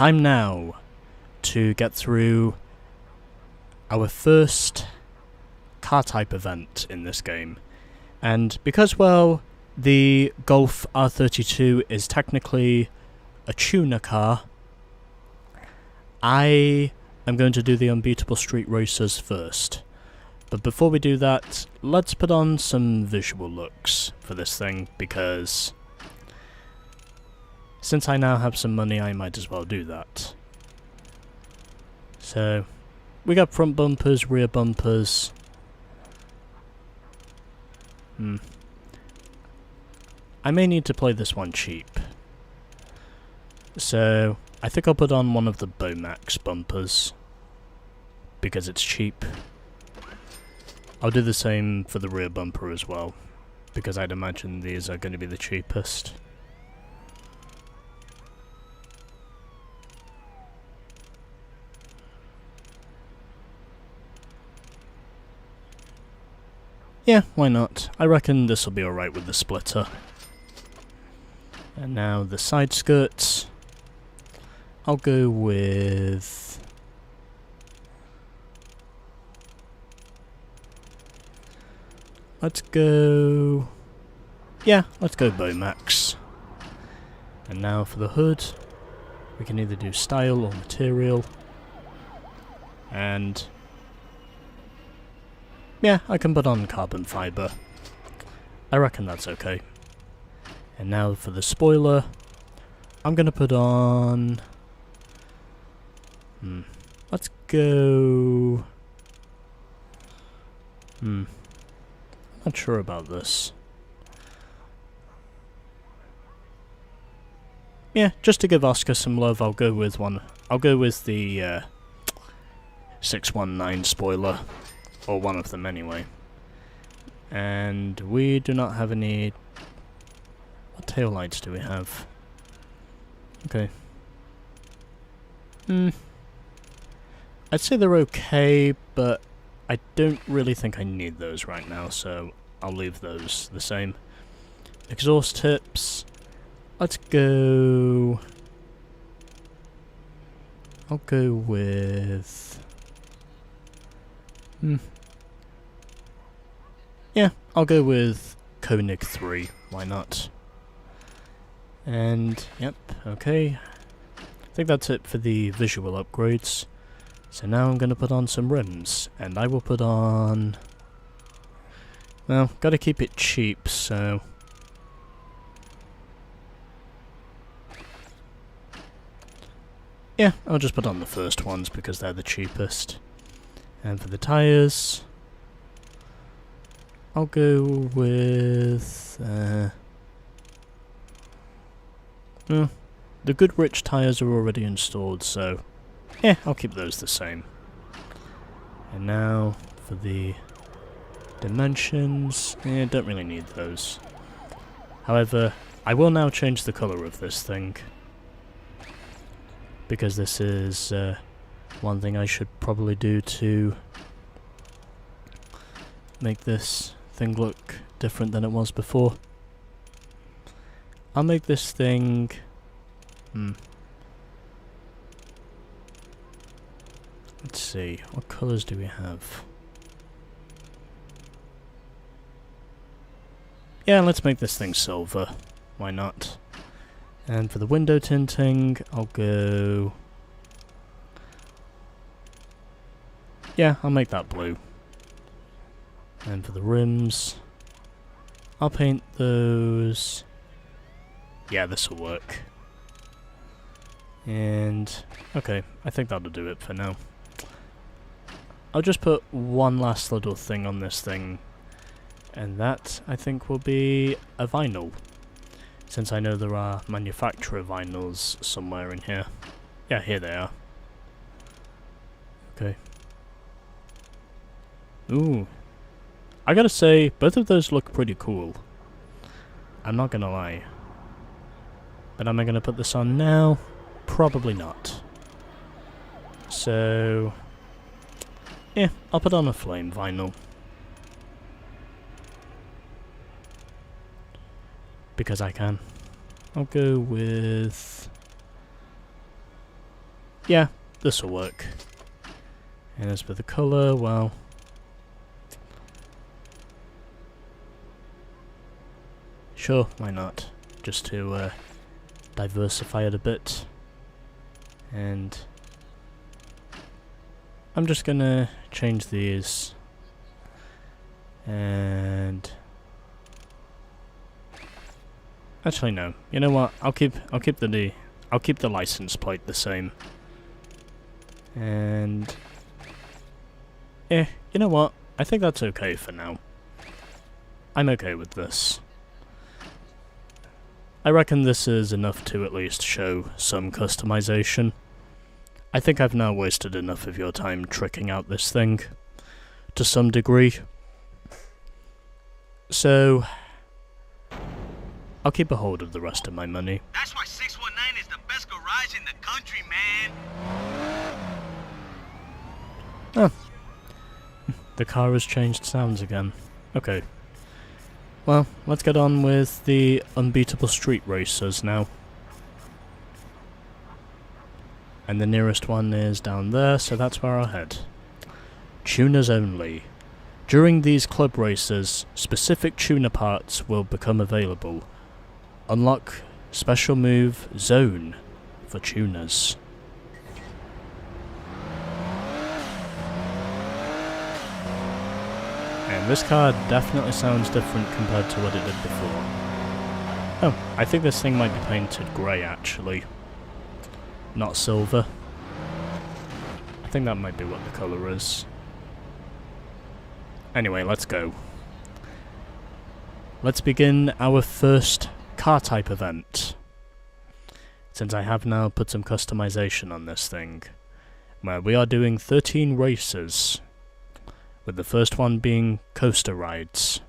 time now to get through our first car type event in this game. And because, well, the Golf R32 is technically a tuner car, I am going to do the Unbeatable Street Racers first. But before we do that, let's put on some visual looks for this thing, because since I now have some money, I might as well do that. So, we got front bumpers, rear bumpers. I may need to play this one cheap. So, I think I'll put on one of the REMIX bumpers, because it's cheap. I'll do the same for the rear bumper as well, because I'd imagine these are going to be the cheapest. Yeah, why not? I reckon this will be alright with the splitter. And now the side skirts. I'll go with... let's go... yeah, let's go REMIX. And now for the hood, we can either do style or material. And... yeah, I can put on carbon fibre. I reckon that's okay. And now for the spoiler, I'm gonna put on... let's go... not sure about this. Yeah, just to give Oscar some love, I'll go with one. I'll go with the 619 spoiler, or one of them anyway. And we do not have any... what tail lights do we have? Okay. I'd say they're okay, but I don't really think I need those right now, so I'll leave those the same. Exhaust tips. Let's go... I'll go with... yeah, I'll go with Koenig 3, why not? And, yep, okay. I think that's it for the visual upgrades. So now I'm going to put on some rims, and I will put on... well, gotta keep it cheap, so... yeah, I'll just put on the first ones because they're the cheapest. And for the tyres... I'll go with... well, the Goodrich tyres are already installed, so... yeah, I'll keep those the same. And now, for the dimensions... yeah, don't really need those. However, I will now change the colour of this thing. Because this is one thing I should probably do to make this thing look different than it was before. I'll make this thing... let's see, what colours do we have? Yeah, let's make this thing silver. Why not? And for the window tinting, I'll go... yeah, I'll make that blue. And for the rims, I'll paint those... yeah, this will work. And... okay, I think that'll do it for now. I'll just put one last little thing on this thing, and that, I think, will be a vinyl. Since I know there are manufacturer vinyls somewhere in here. Yeah, here they are. Okay. Ooh. I gotta say, both of those look pretty cool. I'm not gonna lie. But am I gonna put this on now? Probably not. So... yeah, I'll put on a flame vinyl. because I can. I'll go with... Yeah, this'll work. And as for the colour, well... sure, why not? Just to diversify it a bit. And... I'm just gonna change these. And... actually no. You know what? I'll keep the license plate the same. And... yeah, you know what? I think that's okay for now. I'm okay with this. I reckon this is enough to at least show some customization. I think I've now wasted enough of your time tricking out this thing, to some degree. So, I'll keep a hold of the rest of my money. That's why 619 is the best garage in the country, man. Oh. The car has changed sounds again. Okay. Well, let's get on with the unbeatable street racers now. And the nearest one is down there, so that's where I'll head. Tuners only. During these club races, specific tuner parts will become available. Unlock special move Zone for tuners. And this car definitely sounds different compared to what it did before. Oh, I think this thing might be painted grey actually. Not silver. I think that might be what the colour is. Anyway, let's go. Let's begin our first car type event. Since I have now put some customization on this thing. Where we are doing 13 races. With the first one being coaster rides.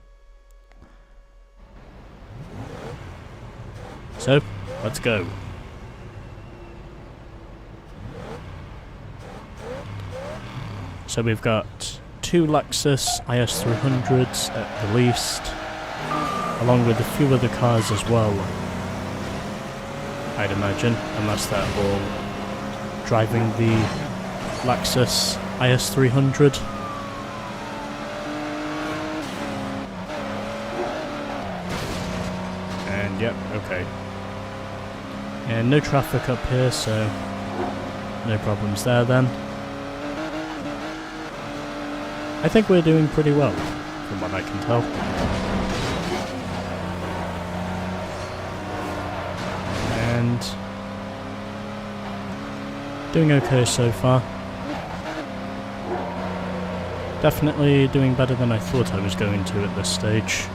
So, let's go. So we've got 2 Lexus IS300s at the least, along with a few other cars as well, I'd imagine, unless they're all driving the Lexus IS300. And yep, okay. And no traffic up here, so no problems there then. I think we're doing pretty well, from what I can tell. And doing okay so far. Definitely doing better than I thought I was going to at this stage.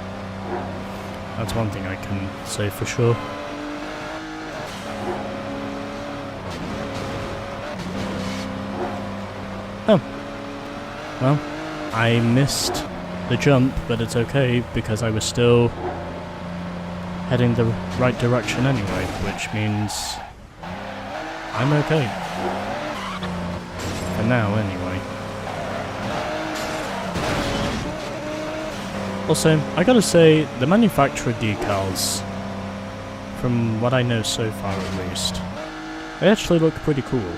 That's one thing I can say for sure. Oh. Well. I missed the jump, but it's okay because I was still heading the right direction anyway, which means I'm okay. For now, anyway. Also, I gotta say, the manufacturer decals, from what I know so far at least, they actually look pretty cool.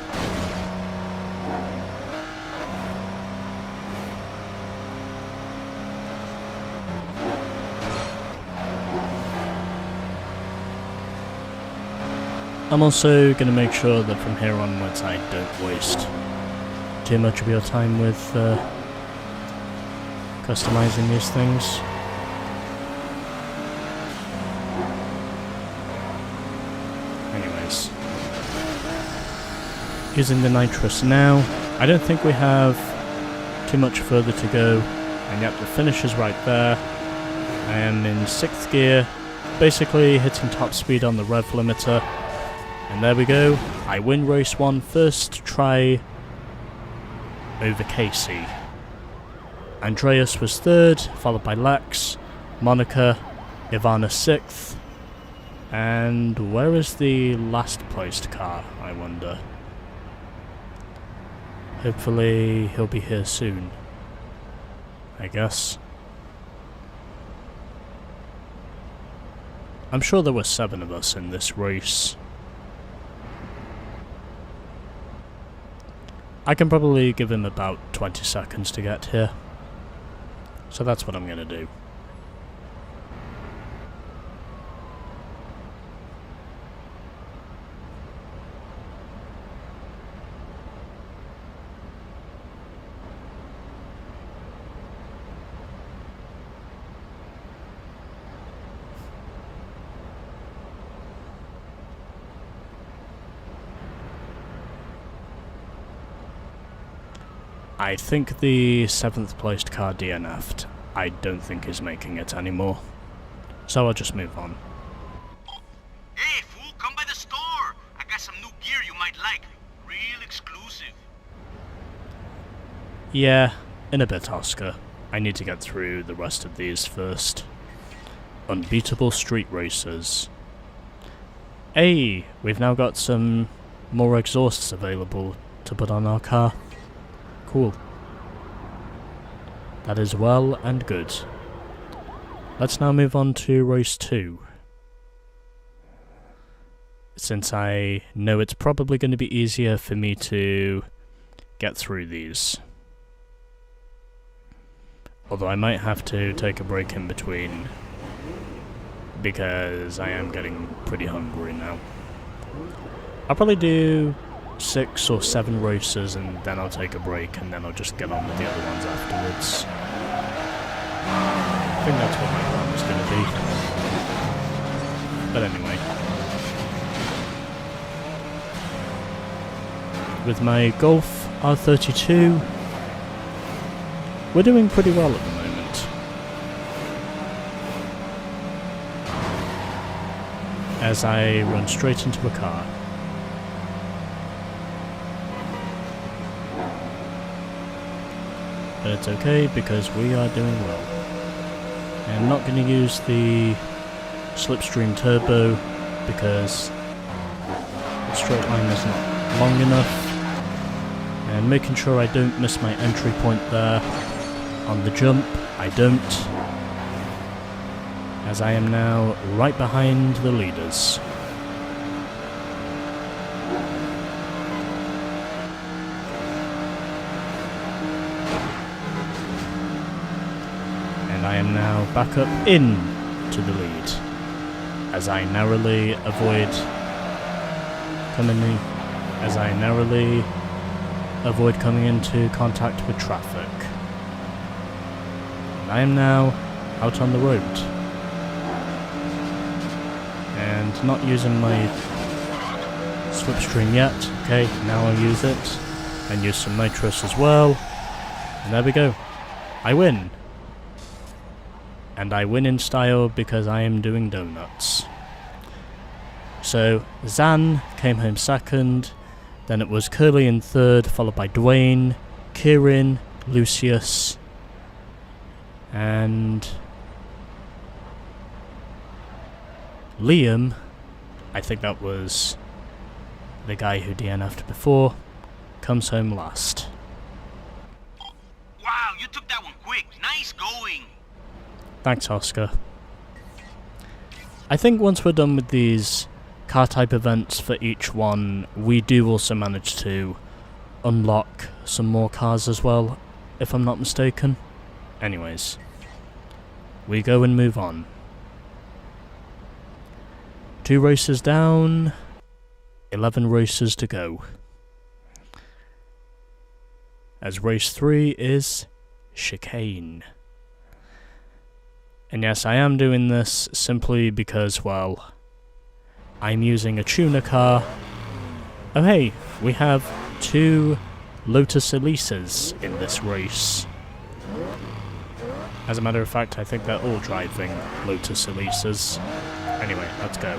I'm also going to make sure that from here onwards I don't waste too much of your time with customizing these things. Anyways. Using the nitrous now. I don't think we have too much further to go. And yep, the finish is right there. I am in 6th gear, basically hitting top speed on the rev limiter. And there we go, I win race 1 first try over Casey. Andreas was 3rd, followed by Lex, Monica, Ivana 6th, and where is the last placed car, I wonder? Hopefully he'll be here soon, I guess. I'm sure there were 7 of us in this race. I can probably give him about 20 seconds to get here. So that's what I'm going to do. I think the 7th placed car DNF'd. I don't think he's making it anymore. So I'll just move on. Hey, fool, come by the store. I got some new gear you might like. Real exclusive. Yeah, in a bit, Oscar. I need to get through the rest of these first. Unbeatable street racers. Hey, we've now got some more exhausts available to put on our car. Cool. That is well and good. Let's now move on to race 2. Since I know it's probably going to be easier for me to get through these. Although I might have to take a break in between, because I am getting pretty hungry now. I'll probably do 6 or 7 races and then I'll take a break and then I'll just get on with the other ones afterwards. I think that's what my plan was going to be. But anyway. With my Golf R32, we're doing pretty well at the moment. As I run straight into a car. But it's okay because we are doing well. I'm not going to use the slipstream turbo because the straight line is not long enough. And making sure I don't miss my entry point there on the jump. I don't. As I am now right behind the leaders. I am now back up in to the lead, as I narrowly avoid coming into contact with traffic. And I am now out on the road, and not using my slipstream yet. Okay, now I'll use it, and use some nitrous as well, and there we go. I win. And I win in style because I am doing donuts. So, Zan came home second, then it was Curly in third, followed by Dwayne, Kieran, Lucius, and Liam. I think that was the guy who DNF'd before, comes home last. Wow, you took that one quick. Nice going. Thanks, Oscar. I think once we're done with these car type events for each one, we do also manage to unlock some more cars as well, if I'm not mistaken. Anyways, we go and move on. 2 races down, 11 races to go. As race 3 is chicane. And yes, I am doing this simply because, well, I'm using a tuner car. Oh hey, we have 2 Lotus Elises in this race. As a matter of fact, I think they're all driving Lotus Elises. Anyway, let's go.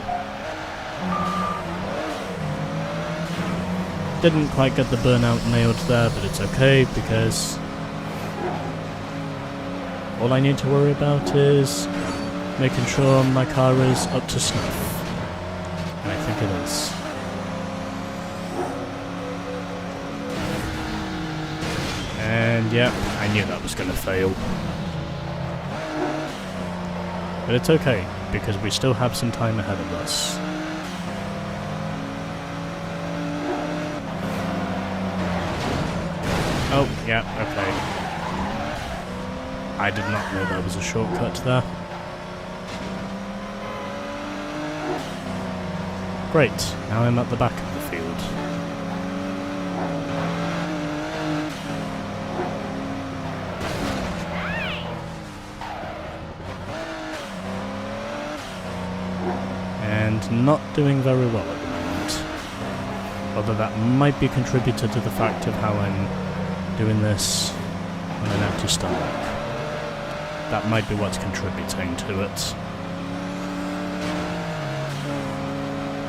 Didn't quite get the burnout nailed there, but it's okay because all I need to worry about is making sure my car is up to snuff. And I think it is. And yep, I knew that was going to fail. But it's okay, because we still have some time ahead of us. Oh, yeah, okay. I did not know there was a shortcut there. Great, now I'm at the back of the field. And not doing very well at the moment. Although that might be contributed to the fact of how I'm doing this on an empty stomach. That might be what's contributing to it.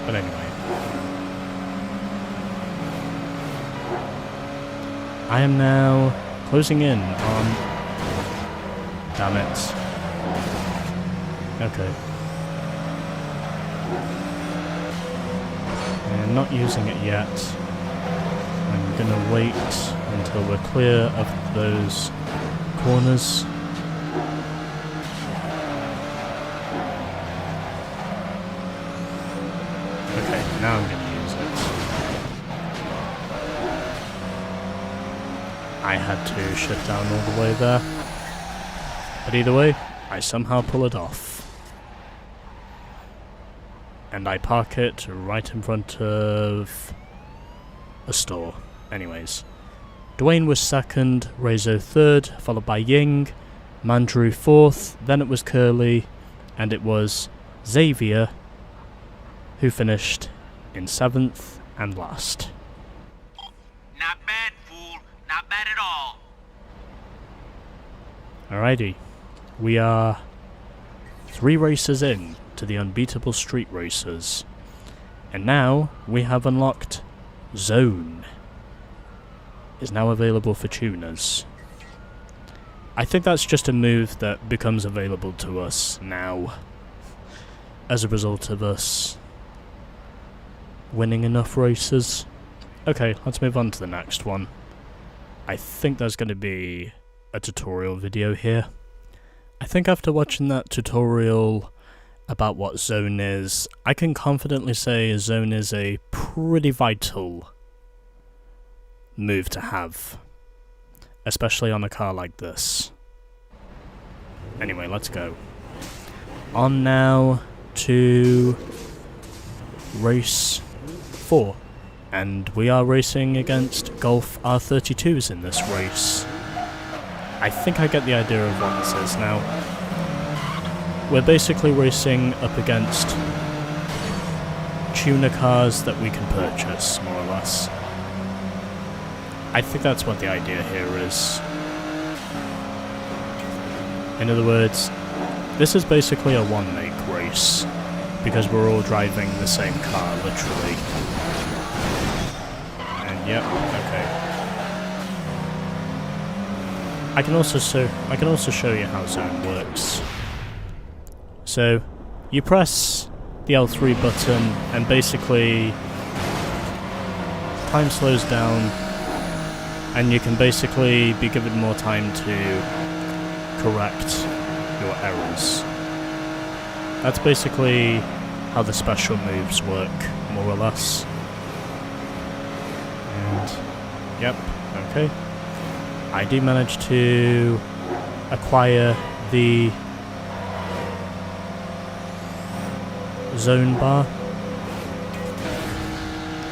But anyway. I am now closing in on... Damn it. Okay. And not using it yet. I'm gonna wait until we're clear of those corners. Okay, now I'm gonna use it. I had to shut down all the way there. But either way, I somehow pull it off. And I park it right in front of a store. Anyways. Dwayne was second, Rezo third, followed by Ying, Mandrew fourth, then it was Curly, and it was Xavier who finished in seventh and last. Not bad, fool. Not bad at all. Alrighty. We are 3 races in to the Unbeatable Street Racers. And now we have unlocked Zone. Is now available for tuners. I think that's just a move that becomes available to us now as a result of us winning enough races. Okay, let's move on to the next one. I think there's going to be a tutorial video here. I think after watching that tutorial about what Zone is, I can confidently say Zone is a pretty vital move to have, especially on a car like this. Anyway, let's go. On now to race 4, and we are racing against Golf R32s in this race. I think I get the idea of what this is now. We're basically racing up against tuner cars that we can purchase, more or less. I think that's what the idea here is. In other words, this is basically a one-make race, because we're all driving the same car, literally. And yep, okay. I can also show you how Zone works. So, you press the L3 button, and basically time slows down, and you can basically be given more time to correct your errors. That's basically how the special moves work, more or less. And, yep, okay. I do manage to acquire the Zone bar.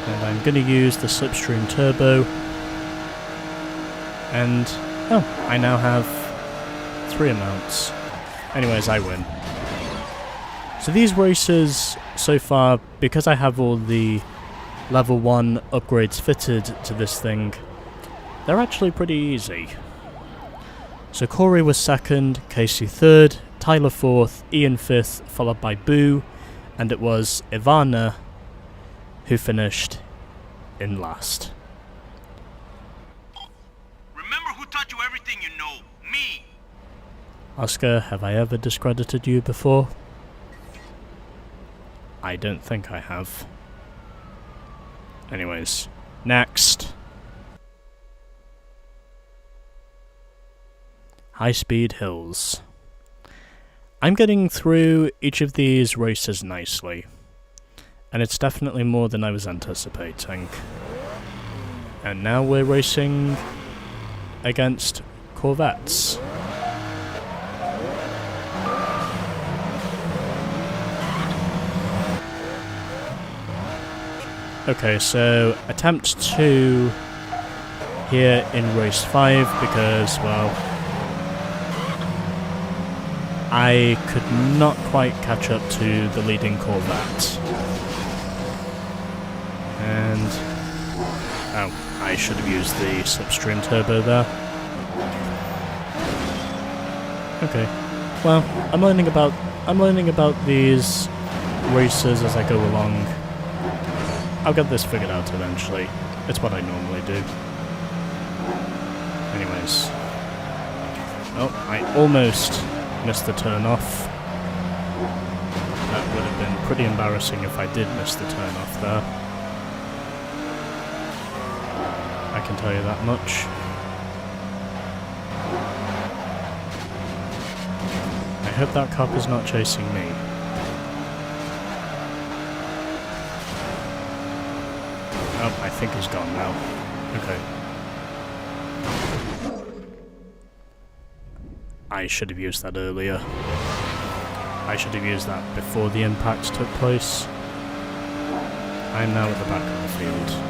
And I'm going to use the Slipstream Turbo. And, oh, I now have 3 amounts. Anyways, I win. So these races, so far, because I have all the level 1 upgrades fitted to this thing, they're actually pretty easy. So Corey was second, Casey third, Tyler fourth, Ian fifth, followed by Boo, and it was Ivana who finished in last. Remember who taught you everything you know? Me! Oscar, have I ever discredited you before? I don't think I have. Anyways, next. High Speed Hills. I'm getting through each of these races nicely, and it's definitely more than I was anticipating. And now we're racing against corvettes. Okay, so attempt 2 here in race 5 because, well, I could not quite catch up to the leading corvette. And oh, I should have used the slipstream turbo there. Okay. Well, I'm learning about these races as I go along. I'll get this figured out eventually. It's what I normally do. Anyways. Oh, I almost missed the turn off. That would have been pretty embarrassing if I did miss the turn off there. I can tell you that much. I hope that cop is not chasing me. Oh, I think he's gone now. Okay. I should have used that earlier. I should have used that before the impact took place. I'm now at the back of the field.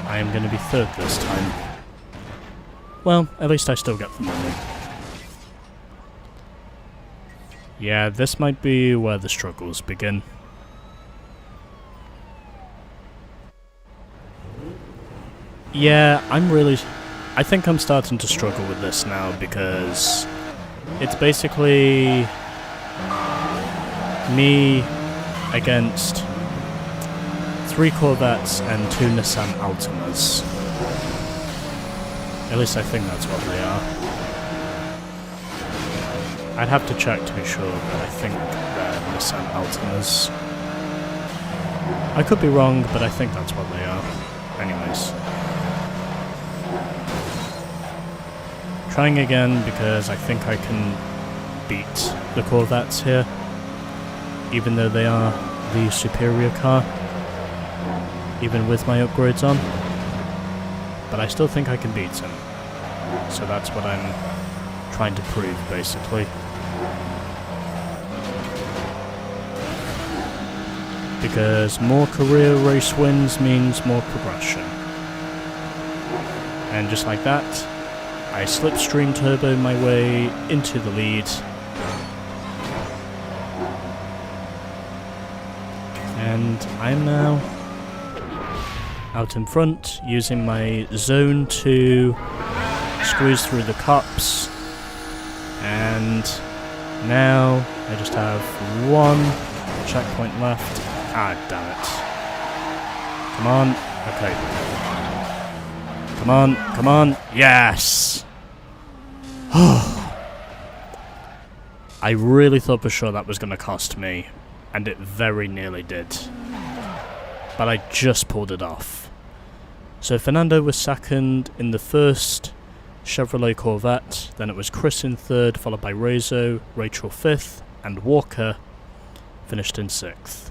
I am going to be third this time. Well, at least I still get the money. Yeah, this might be where the struggles begin. Yeah, I think I'm starting to struggle with this now because it's basically me against 3 Corvettes and 2 Nissan Altimas. At least I think that's what they are. I'd have to check to be sure, but I think they're Nissan Altimas. I could be wrong, but I think that's what they are. Anyways. Trying again because I think I can beat the Corvettes here, even though they are the superior car. Even with my upgrades on, but I still think I can beat him. So that's what I'm trying to prove, basically. Because more career race wins means more progression. And just like that, I slipstream turbo my way into the lead. And I'm now out in front, using my zone to squeeze through the cops, and now I just have 1 checkpoint left. Ah, damn it. Come on, okay. Come on, come on, yes! I really thought for sure that was going to cost me, and it very nearly did. But I just pulled it off. So Fernando was second in the first Chevrolet Corvette, then it was Chris in third, followed by Rezo, Rachel fifth, and Walker finished in 6th.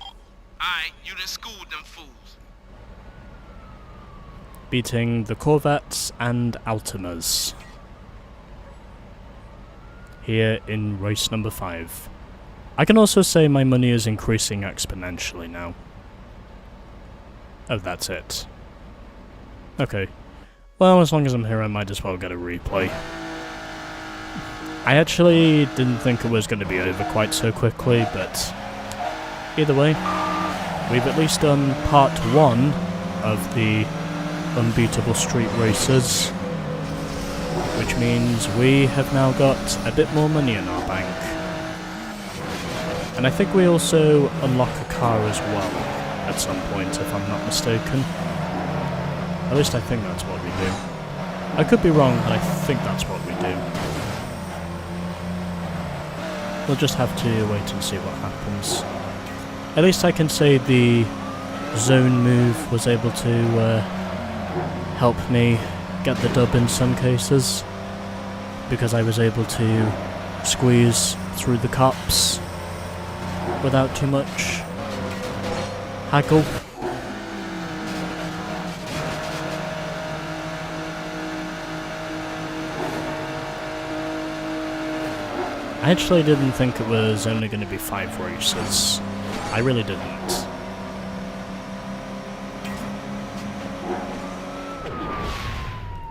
Alright, you done schooled them fools. Beating the Corvettes and Altimas. Here in race number 5. I can also say my money is increasing exponentially now. Oh, that's it. Okay. Well, as long as I'm here, I might as well get a replay. I actually didn't think it was going to be over quite so quickly, but either way, we've at least done part 1 of the Unbeatable Street Racers, which means we have now got a bit more money in our bank. And I think we also unlock a car as well at some point, if I'm not mistaken. At least I think that's what we do. I could be wrong, but I think that's what we do. We'll just have to wait and see what happens. At least I can say the zone move was able to help me get the dub in some cases. because I was able to squeeze through the cops without too much haggle. I actually didn't think it was only going to be 5 races. I really didn't.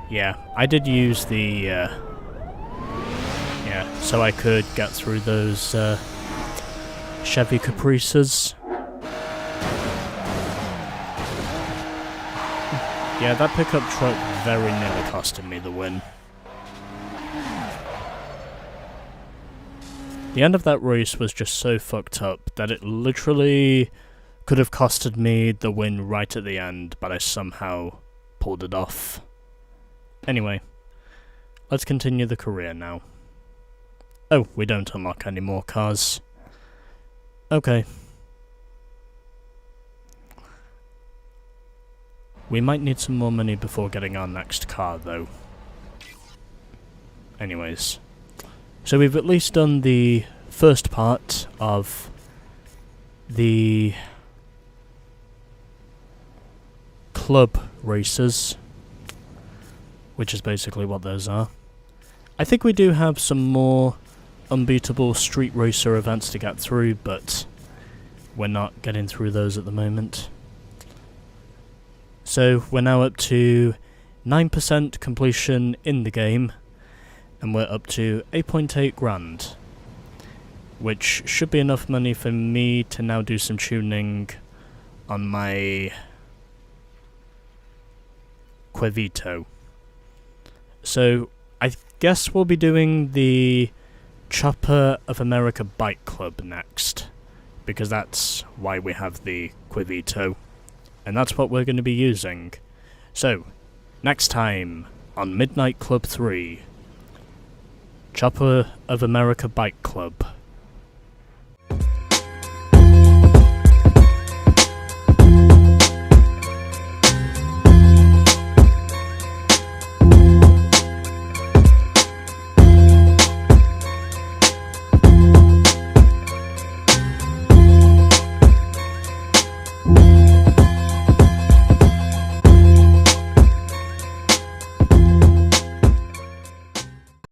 Yeah, I did use the, so I could get through those, Chevy Caprices. Yeah, that pickup truck very nearly costed me the win. The end of that race was just so fucked up that it literally could have costed me the win right at the end, but I somehow pulled it off. Anyway, let's continue the career now. Oh, we don't unlock any more cars. Okay. We might need some more money before getting our next car, though. Anyways. So we've at least done the first part of the club races, which is basically what those are. I think we do have some more unbeatable street racer events to get through, but we're not getting through those at the moment. So we're now up to 9% completion in the game, and we're up to 8.8 grand, which should be enough money for me to now do some tuning on my Quevito. So I guess we'll be doing the Chopper of America Bike Club next, because that's why we have the Quevito, and that's what we're going to be using. So, next time on Midnight Club 3, Chopper of America Bike Club.